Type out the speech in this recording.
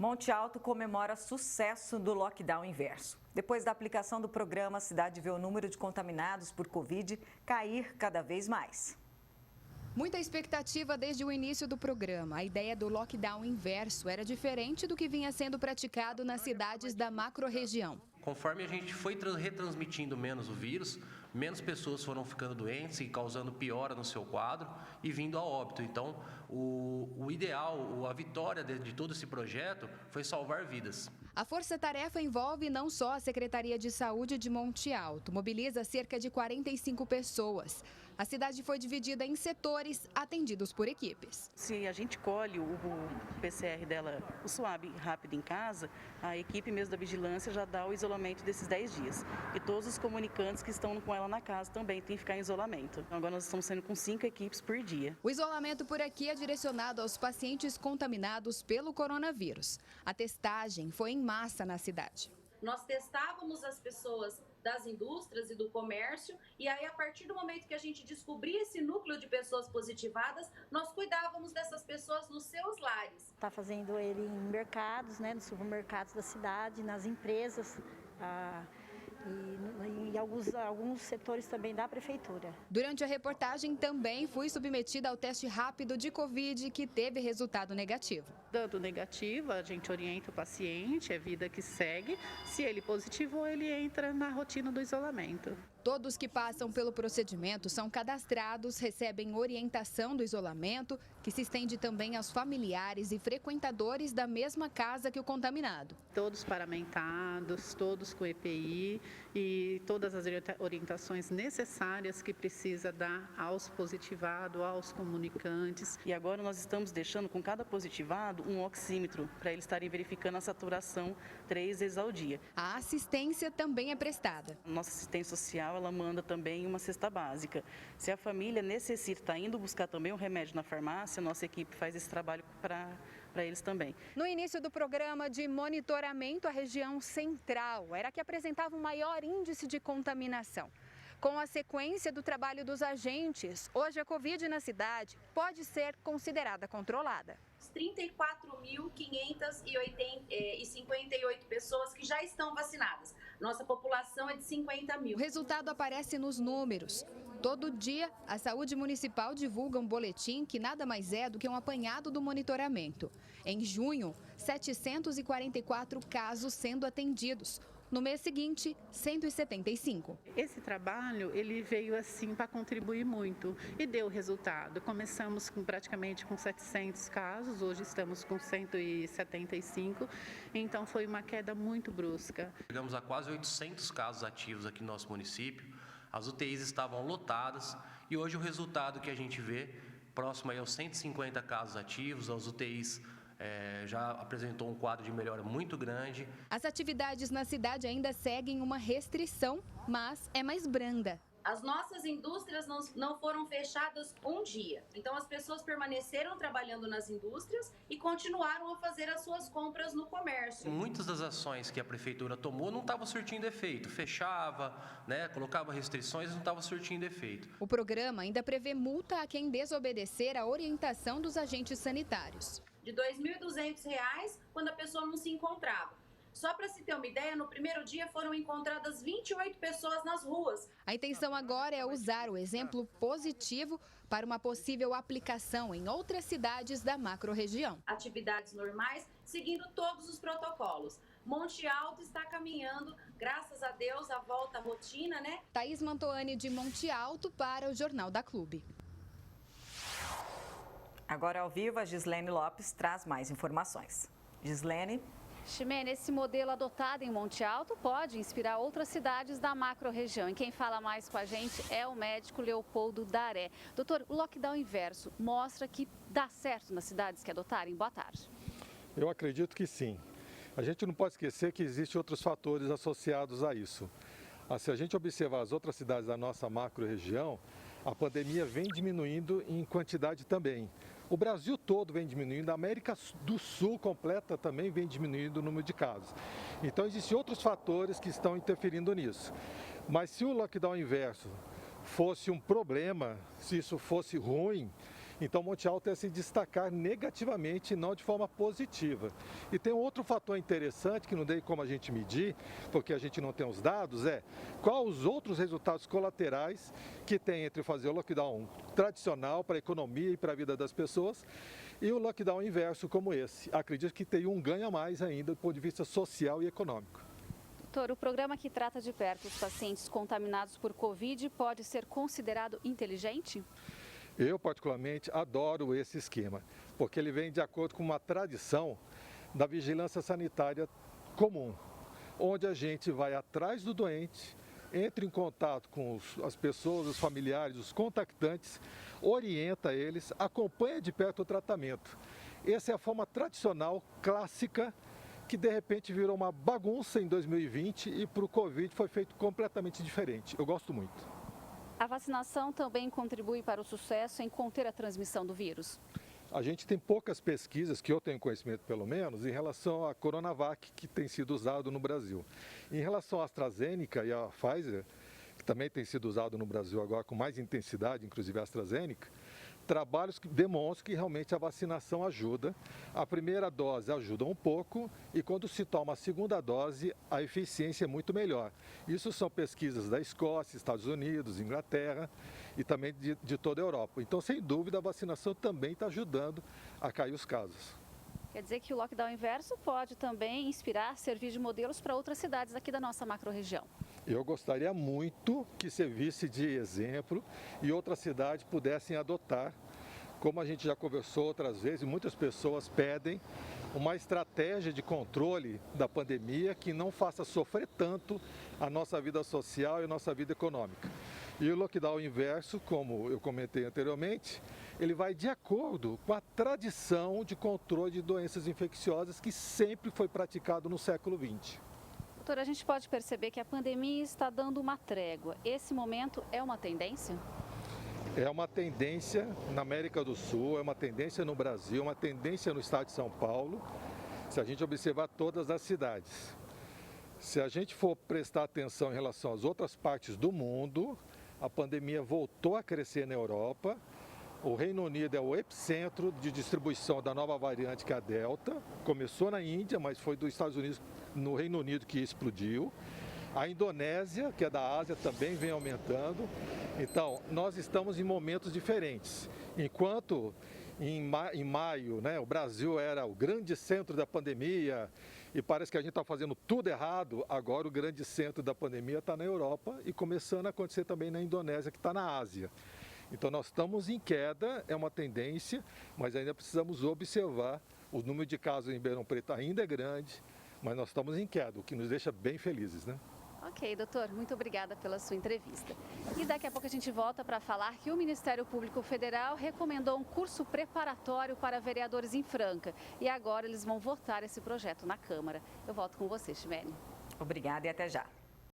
Monte Alto comemora sucesso do lockdown inverso. Depois da aplicação do programa, a cidade vê o número de contaminados por Covid cair cada vez mais. Muita expectativa desde o início do programa. A ideia do lockdown inverso era diferente do que vinha sendo praticado nas cidades da macro-região. Conforme a gente foi retransmitindo menos o vírus, menos pessoas foram ficando doentes e causando piora no seu quadro e vindo a óbito. Então, o ideal, a vitória de todo esse projeto foi salvar vidas. A força-tarefa envolve não só a Secretaria de Saúde de Monte Alto, mobiliza cerca de 45 pessoas. A cidade foi dividida em setores atendidos por equipes. Se a gente colhe o PCR dela, o SWAB rápido em casa, a equipe mesmo da vigilância já dá o isolamento desses 10 dias. E todos os comunicantes que estão com ela na casa também têm que ficar em isolamento. Agora nós estamos sendo com 5 equipes por dia. O isolamento por aqui é direcionado aos pacientes contaminados pelo coronavírus. A testagem foi em massa na cidade. Nós testávamos as pessoas das indústrias e do comércio e aí a partir do momento que a gente descobria esse núcleo de pessoas positivadas, nós cuidávamos dessas pessoas nos seus lares. Está fazendo ele em mercados, nos supermercados da cidade, nas empresas e em alguns setores também da prefeitura. Durante a reportagem também fui submetida ao teste rápido de Covid que teve resultado negativo. Dando negativo, a gente orienta o paciente, é vida que segue. Se ele positivou, ele entra na rotina do isolamento. Todos que passam pelo procedimento são cadastrados, recebem orientação do isolamento, que se estende também aos familiares e frequentadores da mesma casa que o contaminado. Todos paramentados, todos com EPI e todas as orientações necessárias que precisa dar aos positivados, aos comunicantes. E agora nós estamos deixando com cada positivado um oxímetro para eles estarem verificando a saturação 3 vezes ao dia. A assistência também é prestada. Nossa assistência social, ela manda também uma cesta básica. Se a família necessita, está indo buscar também um remédio na farmácia, nossa equipe faz esse trabalho para eles também. No início do programa de monitoramento, a região central era a que apresentava o maior índice de contaminação. Com a sequência do trabalho dos agentes, hoje a Covid na cidade pode ser considerada controlada. 34.558 pessoas que já estão vacinadas. Nossa população é de 50 mil. O resultado aparece nos números. Todo dia, a Saúde Municipal divulga um boletim que nada mais é do que um apanhado do monitoramento. Em junho, 744 casos sendo atendidos. No mês seguinte, 175. Esse trabalho ele veio assim para contribuir muito e deu resultado. Começamos praticamente com 700 casos, hoje estamos com 175, então foi uma queda muito brusca. Chegamos a quase 800 casos ativos aqui no nosso município, as UTIs estavam lotadas e hoje o resultado que a gente vê, próximo aí aos 150 casos ativos, as UTIs já apresentou um quadro de melhora muito grande. As atividades na cidade ainda seguem uma restrição, mas é mais branda. As nossas indústrias não foram fechadas um dia. Então as pessoas permaneceram trabalhando nas indústrias e continuaram a fazer as suas compras no comércio. Muitas das ações que a prefeitura tomou não estavam surtindo efeito. Fechava, colocava restrições e não estava surtindo efeito. O programa ainda prevê multa a quem desobedecer a orientação dos agentes sanitários. De R$ 2.200 quando a pessoa não se encontrava. Só para se ter uma ideia, no primeiro dia foram encontradas 28 pessoas nas ruas. A intenção agora é usar o exemplo positivo para uma possível aplicação em outras cidades da macro-região. Atividades normais, seguindo todos os protocolos. Monte Alto está caminhando, graças a Deus, a volta à rotina, Thaís Mantoani de Monte Alto para o Jornal da Clube. Agora ao vivo, a Gislene Lopes traz mais informações. Gislene. Ximena, esse modelo adotado em Monte Alto pode inspirar outras cidades da macro-região. E quem fala mais com a gente é o médico Leopoldo Daré. Doutor, o lockdown inverso mostra que dá certo nas cidades que adotarem? Boa tarde. Eu acredito que sim. A gente não pode esquecer que existem outros fatores associados a isso. Se a gente observar as outras cidades da nossa macro-região, a pandemia vem diminuindo em quantidade também. O Brasil todo vem diminuindo, a América do Sul completa também vem diminuindo o número de casos. Então existem outros fatores que estão interferindo nisso. Mas se o lockdown inverso fosse um problema, se isso fosse ruim, Então, Monte Alto é se destacar negativamente, não de forma positiva. E tem outro fator interessante que não tem como a gente medir, porque a gente não tem os dados, quais os outros resultados colaterais que tem entre fazer o lockdown tradicional para a economia e para a vida das pessoas e o lockdown inverso como esse. Acredito que tem um ganho a mais ainda do ponto de vista social e econômico. Doutor, o programa que trata de perto os pacientes contaminados por Covid pode ser considerado inteligente? Eu, particularmente, adoro esse esquema, porque ele vem de acordo com uma tradição da vigilância sanitária comum, onde a gente vai atrás do doente, entra em contato com as pessoas, os familiares, os contactantes, orienta eles, acompanha de perto o tratamento. Essa é a forma tradicional, clássica, que de repente virou uma bagunça em 2020 e para o Covid foi feito completamente diferente. Eu gosto muito. A vacinação também contribui para o sucesso em conter a transmissão do vírus? A gente tem poucas pesquisas, que eu tenho conhecimento pelo menos, em relação à Coronavac, que tem sido usado no Brasil. Em relação à AstraZeneca e à Pfizer, que também tem sido usado no Brasil agora com mais intensidade, inclusive a AstraZeneca, trabalhos que demonstram que realmente a vacinação ajuda. A primeira dose ajuda um pouco e quando se toma a segunda dose, a eficiência é muito melhor. Isso são pesquisas da Escócia, Estados Unidos, Inglaterra e também de toda a Europa. Então, sem dúvida, a vacinação também está ajudando a cair os casos. Quer dizer que o lockdown inverso pode também inspirar, servir de modelos para outras cidades aqui da nossa macro-região? Eu gostaria muito que servisse de exemplo e outras cidades pudessem adotar, como a gente já conversou outras vezes, muitas pessoas pedem uma estratégia de controle da pandemia que não faça sofrer tanto a nossa vida social e a nossa vida econômica. E o lockdown inverso, como eu comentei anteriormente, ele vai de acordo com a tradição de controle de doenças infecciosas que sempre foi praticado no século XX. Doutor, a gente pode perceber que a pandemia está dando uma trégua. Esse momento é uma tendência? É uma tendência na América do Sul, é uma tendência no Brasil, uma tendência no estado de São Paulo, se a gente observar todas as cidades. Se a gente for prestar atenção em relação às outras partes do mundo, a pandemia voltou a crescer na Europa. O Reino Unido é o epicentro de distribuição da nova variante, que é a Delta. Começou na Índia, mas foi dos Estados Unidos, no Reino Unido, que explodiu. A Indonésia, que é da Ásia, também vem aumentando. Então, nós estamos em momentos diferentes. Enquanto em maio, o Brasil era o grande centro da pandemia e parece que a gente está fazendo tudo errado, agora o grande centro da pandemia está na Europa e começando a acontecer também na Indonésia, que está na Ásia. Então, nós estamos em queda, é uma tendência, mas ainda precisamos observar. O número de casos em Ribeirão Preto ainda é grande, mas nós estamos em queda, o que nos deixa bem felizes, Ok, doutor, muito obrigada pela sua entrevista. E daqui a pouco a gente volta para falar que o Ministério Público Federal recomendou um curso preparatório para vereadores em Franca. E agora eles vão votar esse projeto na Câmara. Eu volto com você, Chimene. Obrigada e até já.